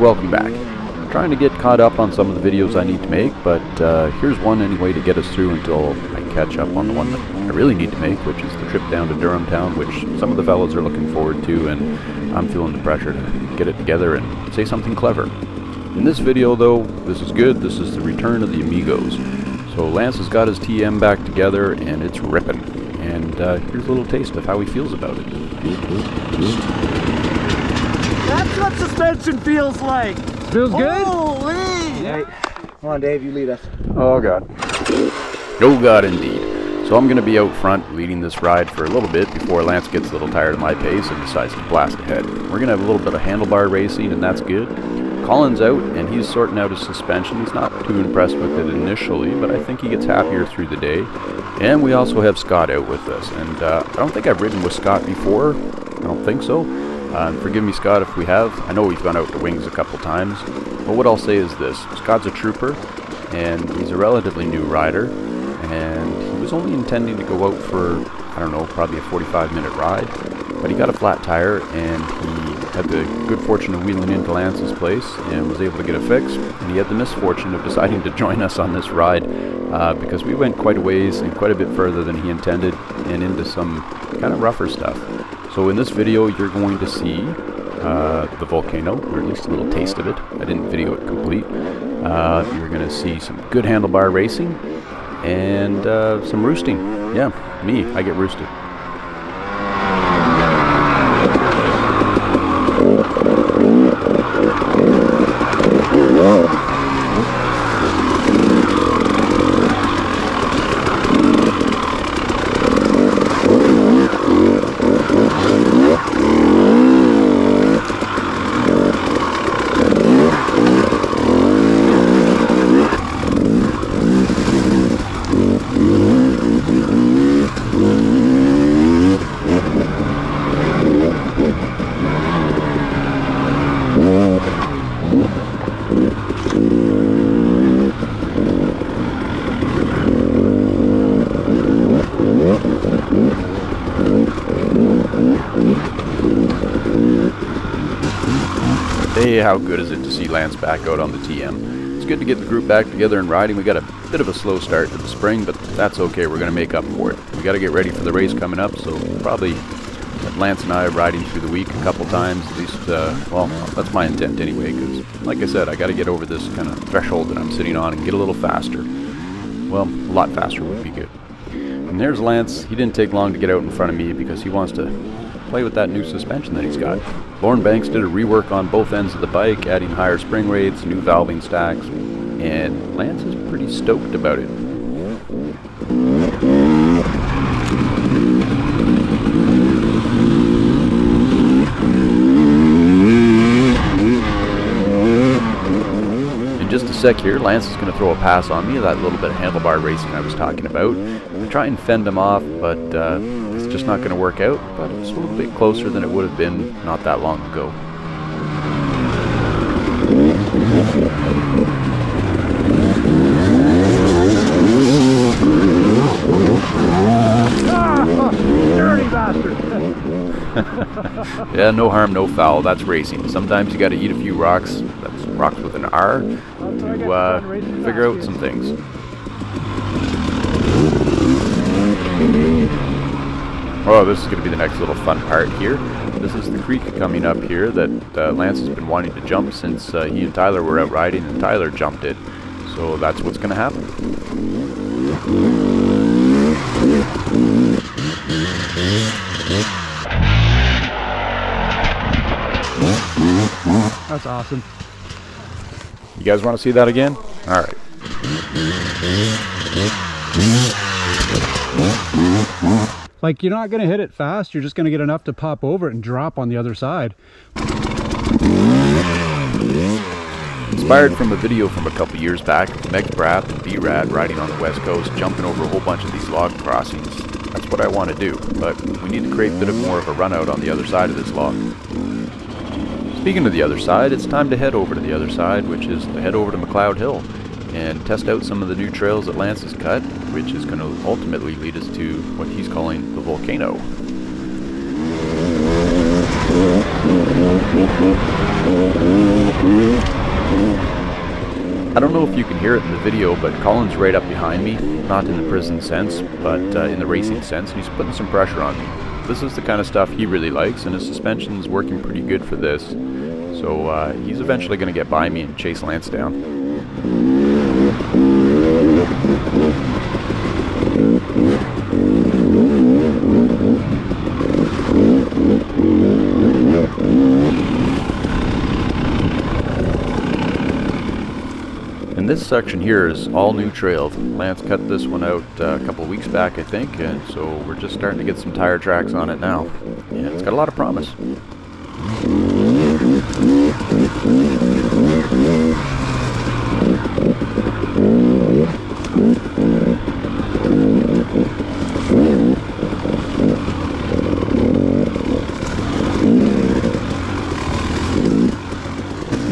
welcome back. I'm trying to get caught up on some of the videos I need to make, but here's one anyway to get us through until I catch up on the one that I really need to make, which is the trip down to Durham town, which some of the fellas are looking forward to, and I'm feeling the pressure to get it together and say something clever. In this video though, this is good, this is the return of the amigos. So Lance has got his TM back together and it's ripping. And here's a little taste of how he feels about it. That's what suspension feels like! Feels good? Holy! Hey, come on Dave, you lead us. Oh God. Oh God indeed. So I'm going to be out front leading this ride for a little bit before Lance gets a little tired of my pace and decides to blast ahead. We're going to have a little bit of handlebar racing and that's good. Colin's out and he's sorting out his suspension. He's not too impressed with it initially, but I think he gets happier through the day. And we also have Scott out with us. And I don't think I've ridden with Scott before. I don't think so. Forgive me, Scott, if we have. I know we've gone out to Wings a couple times. But what I'll say is this. Scott's a trooper, and he's a relatively new rider. And he was only intending to go out for, I don't know, probably a 45-minute ride. But he got a flat tire, and he had the good fortune of wheeling into Lance's place and was able to get it fixed. And he had the misfortune of deciding to join us on this ride because we went quite a ways and quite a bit further than he intended and into some kind of rougher stuff. So in this video, you're going to see the volcano, or at least a little taste of it. I didn't video it complete. You're going to see some good handlebar racing and some roosting. Yeah, me, I get roosted. Hey, how good is it to see Lance back out on the TM? It's good to get the group back together and riding. We got a bit of a slow start to the spring, but that's okay. We're going to make up for it. We got to get ready for the race coming up, so probably Lance and I are riding through the week a couple times, at least, well, that's my intent anyway, because, like I said, I got to get over this kind of threshold that I'm sitting on and get a little faster. Well, a lot faster would be good. And there's Lance. He didn't take long to get out in front of me because he wants to play with that new suspension that he's got. Lauren Banks did a rework on both ends of the bike, adding higher spring rates, new valving stacks, and Lance is pretty stoked about it. In just a sec here, Lance is going to throw a pass on me, that little bit of handlebar racing I was talking about. I try and fend him off, but it's just not going to work out, but it's a little bit closer than it would have been not that long ago. Dirty bastard! Yeah, no harm, no foul. That's racing. Sometimes you got to eat a few rocks. That's rocks with an R to figure out some things. Oh, this is going to be the next little fun part here. This is the creek coming up here that Lance has been wanting to jump since he and Tyler were out riding, and Tyler jumped it. So that's what's going to happen. That's awesome. You guys want to see that again? All right. Like, you're not going to hit it fast, you're just going to get enough to pop over it and drop on the other side. Inspired from a video from a couple years back of Meg Bratt and B-Rad riding on the west coast, jumping over a whole bunch of these log crossings. That's what I want to do, but we need to create a bit more of a run out on the other side of this log. Speaking of the other side, it's time to head over to the other side, which is to head over to McLeod Hill and test out some of the new trails that Lance has cut, which is going to ultimately lead us to what he's calling the volcano. I don't know if you can hear it in the video, but Colin's right up behind me, not in the prison sense, but in the racing sense, and he's putting some pressure on me. This is the kind of stuff he really likes, and his suspension's working pretty good for this. So he's eventually going to get by me and chase Lance down. And this section here is all new trail. Lance cut this one out a couple of weeks back, I think, and so we're just starting to get some tire tracks on it now. Yeah, it's got a lot of promise.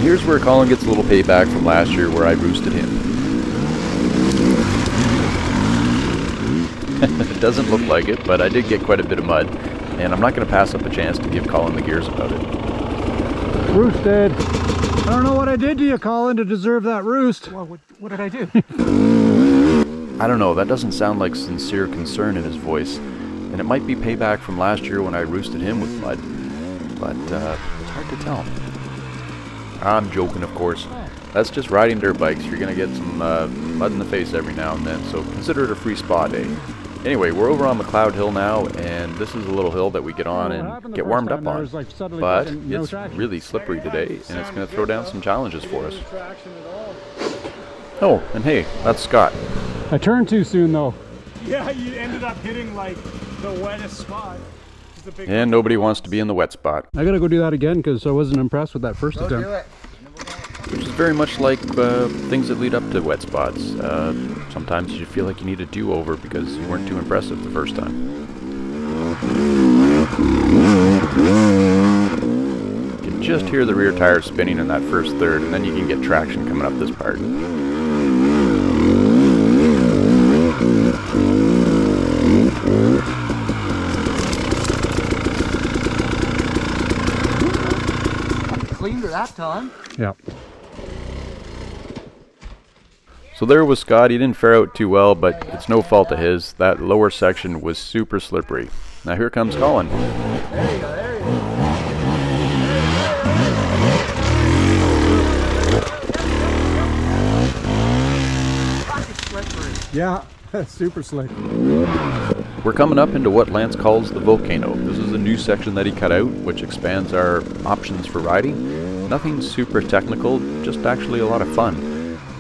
Here's where Colin gets a little payback from last year where I roosted him. It doesn't look like it, but I did get quite a bit of mud, and I'm not going to pass up a chance to give Colin the gears about it. Roosted. I don't know what I did to you, Colin, to deserve that roost. Well, what did I do? I don't know, that doesn't sound like sincere concern in his voice, and it might be payback from last year when I roosted him with mud, but it's hard to tell. I'm joking, of course. That's just riding dirt bikes. You're going to get some mud in the face every now and then, so consider it a free spa day. Anyway, we're over on McLeod Hill now, and this is a little hill that we get on and get warmed up on. But it's really slippery today, and it's going to throw down some challenges for us. Oh, and hey, that's Scott. I turned too soon, though. Yeah, you ended up hitting like the wettest spot. And nobody wants to be in the wet spot. I gotta go do that again because I wasn't impressed with that first attempt. Which is very much like things that lead up to wet spots. Sometimes you feel like you need a do-over because you weren't too impressive the first time. You can just hear the rear tires spinning in that first third, and then you can get traction coming up this part. Cleaned her that time. Yeah. So there was Scott. He didn't fare out too well, but it's no fault of his. That lower section was super slippery. Now here comes Colin. There you go, there you go. Yeah, super slick. We're coming up into what Lance calls the volcano. This is a new section that he cut out, which expands our options for riding. Nothing super technical, just actually a lot of fun.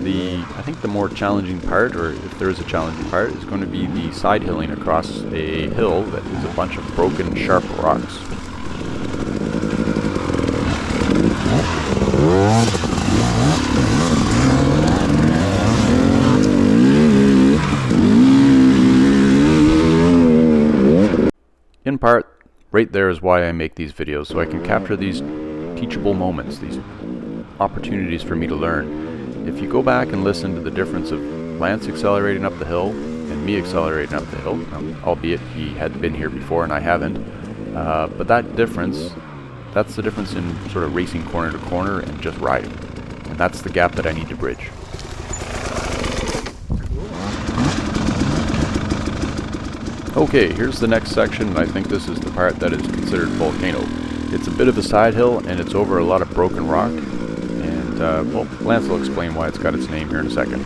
I think the more challenging part, or if there is a challenging part, is going to be the side hilling across a hill that is a bunch of broken, sharp rocks. In part, right there is why I make these videos, so I can capture these teachable moments, these opportunities for me to learn. If you go back and listen to the difference of Lance accelerating up the hill and me accelerating up the hill, albeit he had been here before and I haven't, but that difference, that's the difference in sort of racing corner to corner and just riding. And that's the gap that I need to bridge. Okay, here's the next section, and I think this is the part that is considered volcano. It's a bit of a side hill, and it's over a lot of broken rock. And, well, Lance will explain why it's got its name here in a second.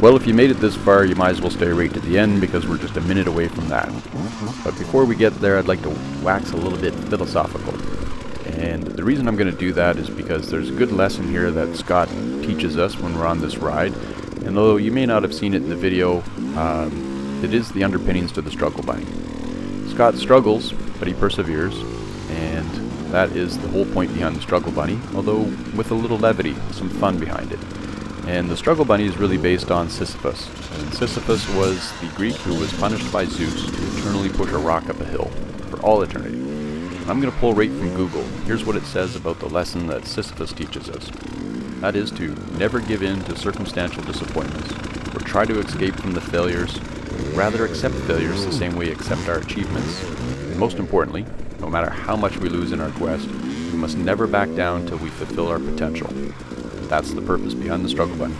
Well, if you made it this far, you might as well stay right to the end because we're just a minute away from that. But before we get there, I'd like to wax a little bit philosophical. And the reason I'm going to do that is because there's a good lesson here that Scott teaches us when we're on this ride. And though you may not have seen it in the video, it is the underpinnings to the struggle bunny. Scott struggles, but he perseveres, and that is the whole point behind the struggle bunny, although with a little levity, some fun behind it. And the struggle bunny is really based on Sisyphus. And Sisyphus was the Greek who was punished by Zeus to eternally push a rock up a hill for all eternity. And I'm going to pull right from Google. Here's what it says about the lesson that Sisyphus teaches us. That is to never give in to circumstantial disappointments or try to escape from the failures. Rather accept failures the same way we accept our achievements. And most importantly, no matter how much we lose in our quest, we must never back down till we fulfill our potential. That's the purpose behind the struggle bunny.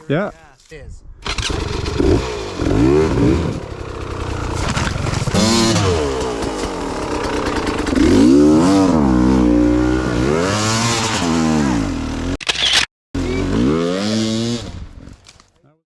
Yeah. Is.